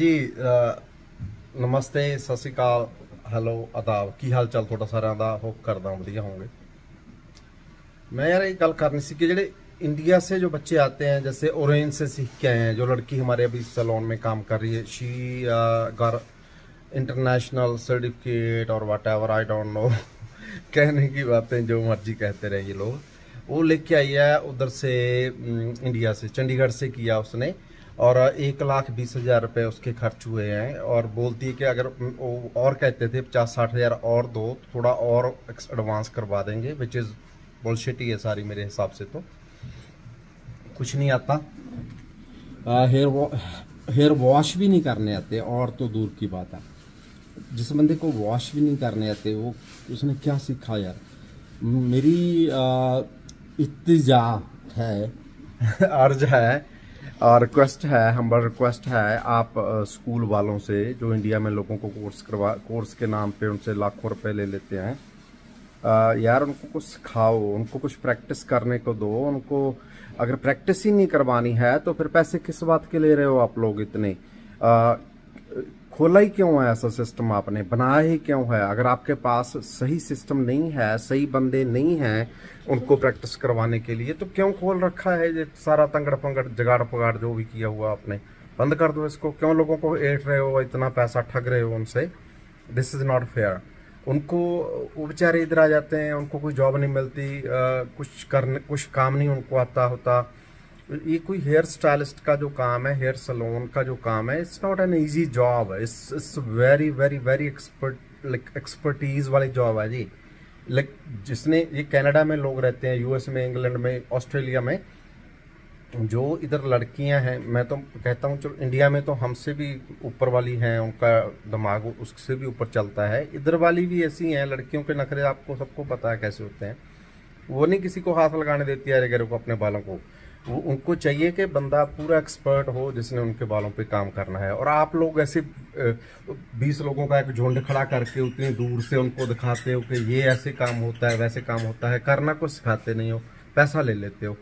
जी नमस्ते सत श्री अकाल हेलो आदाब की हाल चाल थोड़ा सारा का होप करदा वधिया होंगे। मैं यार एक गल करनी सी कि जेडे इंडिया से जो बच्चे आते हैं, जैसे ओरेंज से सीख के आए हैं, जो लड़की हमारे अभी सैलून में काम कर रही है, शी गॉट इंटरनेशनल सर्टिफिकेट और what ever I don't know कहने की बातें जो मर्जी कहते रहे ये लोग। वो लेके आई है उधर से इंडिया से, चंडीगढ़ से किया उसने, और 1,20,000 रुपये उसके खर्च हुए हैं। और बोलती है कि अगर वो और कहते थे 50-60 हज़ार और दो, थोड़ा और एडवांस करवा देंगे, विच इज़ बुलशिट ही है सारी मेरे हिसाब से। तो कुछ नहीं आता, हेयर वॉश भी नहीं करने आते, और तो दूर की बात है। जिस बंदे को वॉश भी नहीं करने आते वो उसने क्या सीखा यार। मेरी इत्तिजा है अर्ज है और रिक्वेस्ट है, हम्बल रिक्वेस्ट है आप स्कूल वालों से जो इंडिया में लोगों को कोर्स के नाम पे उनसे लाखों रुपए ले लेते हैं, यार उनको कुछ सिखाओ, उनको कुछ प्रैक्टिस करने को दो। उनको अगर प्रैक्टिस ही नहीं करवानी है तो फिर पैसे किस बात के ले रहे हो आप लोग इतने? खोला ही क्यों है ऐसा सिस्टम, आपने बनाया ही क्यों है? अगर आपके पास सही सिस्टम नहीं है, सही बंदे नहीं हैं उनको प्रैक्टिस करवाने के लिए, तो क्यों खोल रखा है ये सारा तंगड़ पंगड़ जगाड़ पगाड़ जो भी किया हुआ आपने? बंद कर दो इसको। क्यों लोगों को एट रहे हो, इतना पैसा ठग रहे हो उनसे? This is not fair. उनको वो बेचारे इधर आ जाते हैं, उनको कोई जॉब नहीं मिलती, कुछ काम नहीं उनको आता होता। ये कोई हेयर स्टाइलिस्ट का जो काम है, हेयर सैलून का जो काम है, it's not an easy job, it's very very very expertise वाली जॉब है जी। जिसने ये कनाडा में लोग रहते हैं, यूएस में, इंग्लैंड में, ऑस्ट्रेलिया में, जो इधर लड़कियां हैं, मैं तो कहता हूँ चलो इंडिया में तो हमसे भी ऊपर वाली हैं, उनका दिमाग उससे भी ऊपर चलता है। इधर वाली भी ऐसी हैं, लड़कियों के नखरे आपको सबको पता है कैसे होते हैं। वो नहीं किसी को हाथ लगाने देती है अरे को अपने बालों को। वो उनको चाहिए कि बंदा पूरा एक्सपर्ट हो जिसने उनके बालों पे काम करना है। और आप लोग ऐसे 20 लोगों का एक झुंड खड़ा करके उतनी दूर से उनको दिखाते हो कि ये ऐसे काम होता है, वैसे काम होता है, करना कुछ सिखाते नहीं हो, पैसा ले लेते हो।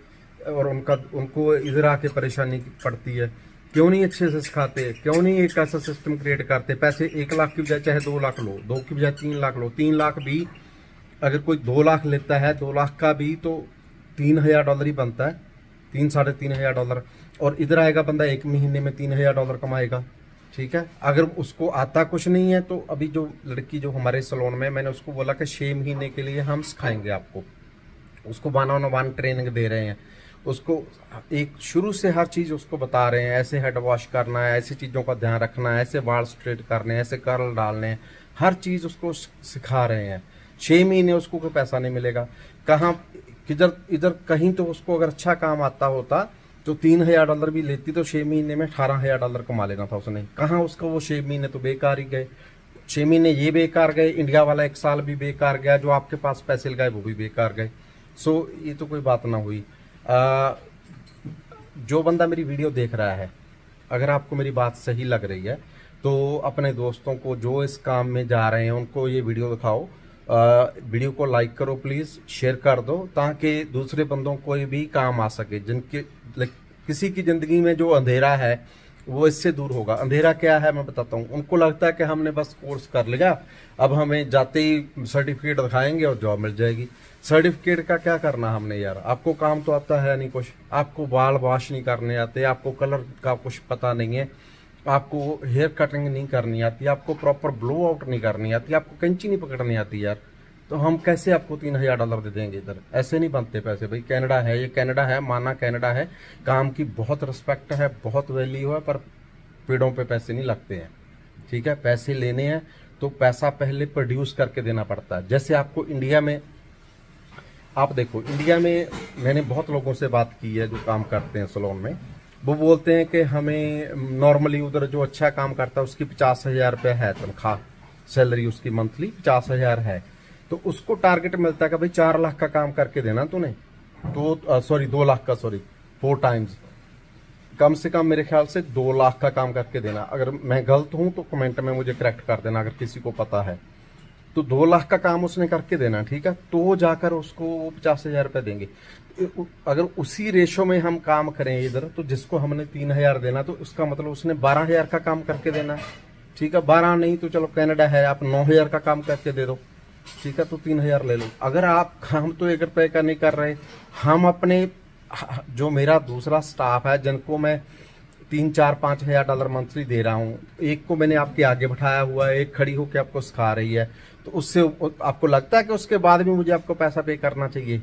और उनको इधर आके परेशानी पड़ती है। क्यों नहीं अच्छे से सिखाते? क्यों नहीं एक ऐसा सिस्टम क्रिएट करते? पैसे 1 लाख की बजाय चाहे 2 लाख लो, 2 की बजाय 3 लाख लो। 3 लाख भी अगर कोई 2 लाख लेता है, 2 लाख का भी तो $3,000 ही बनता है, 3-3.5 हज़ार डॉलर। और इधर आएगा बंदा 1 महीने में $3,000 कमाएगा। ठीक है, अगर उसको आता कुछ नहीं है तो अभी जो लड़की जो हमारे सैलून में, मैंने उसको बोला कि 6 महीने के लिए हम सिखाएंगे आपको। उसको 1-on-1 ट्रेनिंग दे रहे हैं, उसको एक शुरू से हर चीज़ उसको बता रहे हैं, ऐसे हेड वॉश करना है, ऐसी चीज़ों का ध्यान रखना है, ऐसे बाल स्ट्रेट करने हैं, ऐसे कर्ल डालने हैं, हर चीज़ उसको सिखा रहे हैं। 6 महीने उसको कोई पैसा नहीं मिलेगा। कहाँ किधर इधर कहीं तो उसको अगर अच्छा काम आता होता तो $3,000 भी लेती तो 6 महीने में $18,000 कमा लेना था उसने। कहाँ उसका वो 6 महीने तो बेकार ही गए। 6 महीने ये बेकार गए, इंडिया वाला 1 साल भी बेकार गया, जो आपके पास पैसे लगाए वो भी बेकार गए। सो ये तो कोई बात ना हुई। जो बंदा मेरी वीडियो देख रहा है, अगर आपको मेरी बात सही लग रही है तो अपने दोस्तों को जो इस काम में जा रहे हैं उनको ये वीडियो दिखाओ। वीडियो को लाइक करो प्लीज़, शेयर कर दो, ताकि दूसरे बंदों को भी काम आ सके। जिनके किसी की ज़िंदगी में जो अंधेरा है वो इससे दूर होगा। अंधेरा क्या है मैं बताता हूँ। उनको लगता है कि हमने बस कोर्स कर लिया, अब हमें जाते ही सर्टिफिकेट दिखाएंगे और जॉब मिल जाएगी। सर्टिफिकेट का क्या करना हमने यार? आपको काम तो आता है नहीं कुछ, आपको बाल वॉश नहीं करने आते, आपको कलर का कुछ पता नहीं है, आपको हेयर कटिंग नहीं करनी आती, आपको प्रॉपर ब्लो आउट नहीं करनी आती, आपको कैंची नहीं पकड़नी आती यार, तो हम कैसे आपको $3,000 दे देंगे? इधर ऐसे नहीं बनते पैसे भाई। कनाडा है, ये कनाडा है, माना कनाडा है, काम की बहुत रिस्पेक्ट है, बहुत वैल्यू है, पर पेड़ों पे पैसे नहीं लगते हैं। ठीक है, पैसे लेने हैं तो पैसा पहले प्रोड्यूस करके देना पड़ता है। जैसे आपको इंडिया में, आप देखो इंडिया में मैंने बहुत लोगों से बात की है जो काम करते हैं सैलून में, वो बोलते हैं कि हमें नॉर्मली उधर जो अच्छा काम करता है उसकी 50,000 रुपये है तनख्वाह, सैलरी उसकी मंथली 50,000 है। तो उसको टारगेट मिलता है कि भाई 4 लाख का काम करके देना तूने, तो सॉरी 2 लाख का, सॉरी 4 टाइम्स, कम से कम मेरे ख्याल से 2 लाख का काम करके देना। अगर मैं गलत हूं तो कमेंट में मुझे करेक्ट कर देना अगर किसी को पता है। तो 2 लाख का काम उसने करके देना, ठीक है, तो जाकर उसको वो 50,000 रुपये देंगे। अगर उसी रेशो में हम काम करें इधर, तो जिसको हमने 3,000 देना, तो उसका मतलब उसने 12,000 का काम करके देना है, ठीक है। 12 नहीं तो चलो कनाडा है, आप 9,000 का काम करके दे दो, ठीक है, तो 3,000 ले लो। अगर आप, हम तो 1 रुपये का नहीं कर रहे, हम अपने जो मेरा दूसरा स्टाफ है जिनको मैं 3-4-5 हज़ार डॉलर मंथली दे रहा हूँ, एक को मैंने आपके आगे बैठाया हुआ है, एक खड़ी होकर आपको सिखा रही है, तो उससे आपको लगता है कि उसके बाद भी मुझे आपको पैसा पे करना चाहिए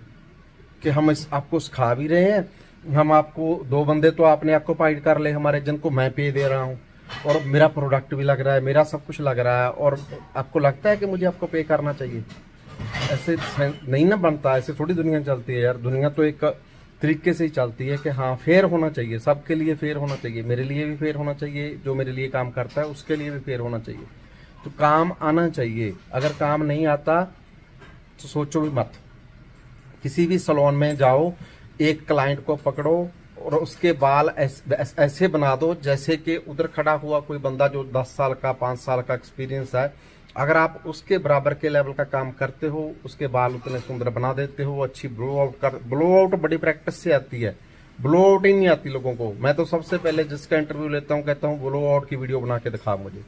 कि हम आपको सिखा भी रहे हैं, हम आपको 2 बंदे तो आपने ऑक्यूपाइड कर ले हमारे, जिनको मैं पे दे रहा हूँ, और मेरा प्रोडक्ट भी लग रहा है, मेरा सब कुछ लग रहा है, और आपको लगता है कि मुझे आपको पे करना चाहिए। ऐसे नहीं ना बनता, ऐसे थोड़ी दुनिया चलती है यार। दुनिया तो एक तरीके से ही चलती है कि हाँ फेयर होना चाहिए, सबके लिए फेयर होना चाहिए, मेरे लिए भी फेयर होना चाहिए, जो मेरे लिए काम करता है उसके लिए भी फेयर होना चाहिए। तो काम आना चाहिए, अगर काम नहीं आता तो सोचो भी मत। किसी भी सैलून में जाओ, एक क्लाइंट को पकड़ो और उसके बाल ऐसे बना दो जैसे कि उधर खड़ा हुआ कोई बंदा जो 10 साल का 5 साल का एक्सपीरियंस है, अगर आप उसके बराबर के लेवल का काम करते हो, उसके बाल उतने सुंदर बना देते हो, अच्छी ब्लो आउट बड़ी प्रैक्टिस से आती है, ब्लो आउट ही नहीं आती लोगों को। मैं तो सबसे पहले जिसका इंटरव्यू लेता हूँ कहता हूँ ब्लो आउट की वीडियो बना के दिखा मुझे।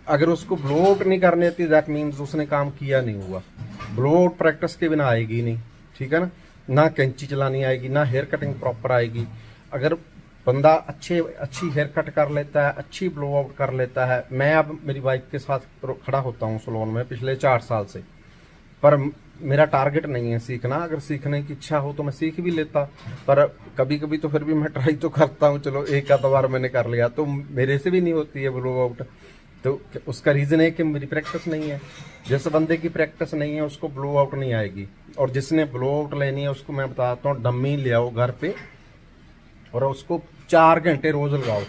अगर उसको ब्लो आउट नहीं करनी आती, दैट मीन्स उसने काम किया नहीं हुआ। ब्लो आउट प्रैक्टिस के बिना आएगी नहीं, ठीक है ना कैंची चलानी आएगी, ना हेयर कटिंग प्रॉपर आएगी। अगर बंदा अच्छी हेयर कट कर लेता है, अच्छी ब्लो आउट कर लेता है, मैं अब मेरी वाइफ के साथ खड़ा होता हूँ सैलून में पिछले 4 साल से, पर मेरा टारगेट नहीं है सीखना। अगर सीखने की इच्छा हो तो मैं सीख भी लेता, पर कभी कभी तो फिर भी मैं ट्राई तो करता हूँ। चलो एक आध बार मैंने कर लिया तो मेरे से भी नहीं होती है ब्लो आउट, तो उसका रीजन है कि मेरी प्रैक्टिस नहीं है। जिस बंदे की प्रैक्टिस नहीं है उसको ब्लो आउट नहीं आएगी, और जिसने ब्लो आउट लेनी है उसको मैं बताता हूँ, डम्मी ले आओ घर पे और उसको 4 घंटे रोज लगाओ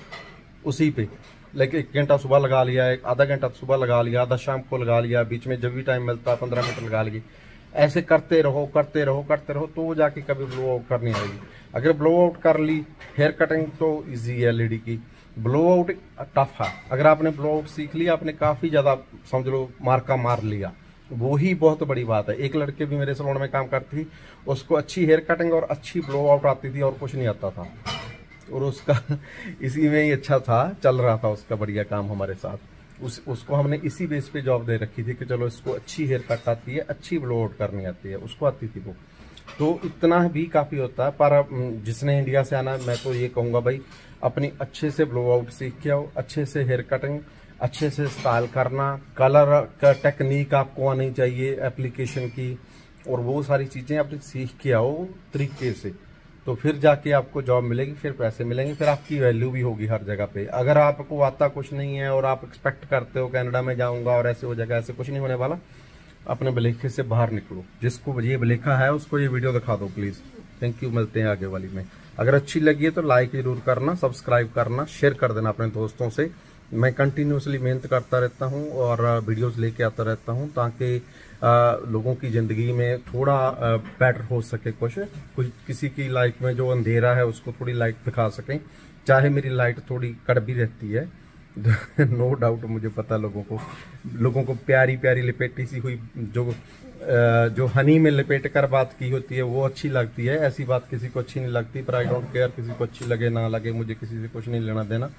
उसी पे। लेकिन 1 घंटा सुबह लगा लिया, आधा घंटा सुबह लगा लिया, आधा शाम को लगा लिया, बीच में जब भी टाइम मिलता 15 मिनट लगा लिए। ऐसे करते रहो तो जाके कभी ब्लो आउट करनी आएगी। अगर ब्लो आउट कर ली, हेयर कटिंग तो इजी है लेडी की, ब्लो आउट टफ है। अगर आपने ब्लो आउट सीख लिया, आपने काफी ज्यादा समझ लो मार्का मार लिया, वो ही बहुत बड़ी बात है। एक लड़के भी मेरे सैलून में काम करती थी, उसको अच्छी हेयर कटिंग और अच्छी ब्लो आउट आती थी और कुछ नहीं आता था, और उसका इसी में ही अच्छा था, चल रहा था उसका बढ़िया काम हमारे साथ। उसको हमने इसी बेस पे जॉब दे रखी थी कि चलो इसको अच्छी हेयर कट आती है, अच्छी ब्लो आउट करनी आती है, उसको आती थी वो, तो इतना भी काफ़ी होता है। पर जिसने इंडिया से आना है, मैं तो ये कहूँगा भाई अपनी अच्छे से ब्लो आउट सीख के आओ, अच्छे से हेयर कटिंग, अच्छे से स्टाइल करना, कलर का टेक्निक आपको आनी चाहिए, एप्लीकेशन की, और वो सारी चीज़ें अपनी सीख के आओ तरीके से, तो फिर जाके आपको जॉब मिलेगी, फिर पैसे मिलेंगे, फिर आपकी वैल्यू भी होगी हर जगह पे। अगर आपको आता कुछ नहीं है और आप एक्सपेक्ट करते हो कनाडा में जाऊंगा और ऐसे हो जाएगा, ऐसे कुछ नहीं होने वाला। अपने भलेखे से बाहर निकलो, जिसको ये भलेखा है उसको ये वीडियो दिखा दो प्लीज। थैंक यू, मिलते हैं आगे वाली में। अगर अच्छी लगी है तो लाइक जरूर करना, सब्सक्राइब करना, शेयर कर देना अपने दोस्तों से। मैं कंटिन्यूसली मेहनत करता रहता हूं और वीडियोस लेके आता रहता हूं ताकि लोगों की ज़िंदगी में थोड़ा बेटर हो सके। कुछ किसी की लाइफ में जो अंधेरा है उसको थोड़ी लाइट दिखा सकें। चाहे मेरी लाइट थोड़ी कड़वी रहती है नो डाउट, मुझे पता लोगों को प्यारी प्यारी लिपेटी सी हुई जो हनी में लिपेट कर बात की होती है वो अच्छी लगती है, ऐसी बात किसी को अच्छी नहीं लगती। पर आई डोंट केयर, किसी को अच्छी लगे ना लगे, मुझे किसी से कुछ नहीं लेना देना।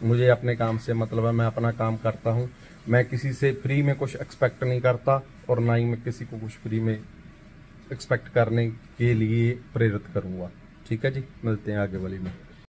मुझे अपने काम से मतलब है, मैं अपना काम करता हूँ, मैं किसी से फ्री में कुछ एक्सपेक्ट नहीं करता और ना ही मैं किसी को कुछ फ्री में एक्सपेक्ट करने के लिए प्रेरित करूँगा। ठीक है जी, मिलते हैं आगे वाली में।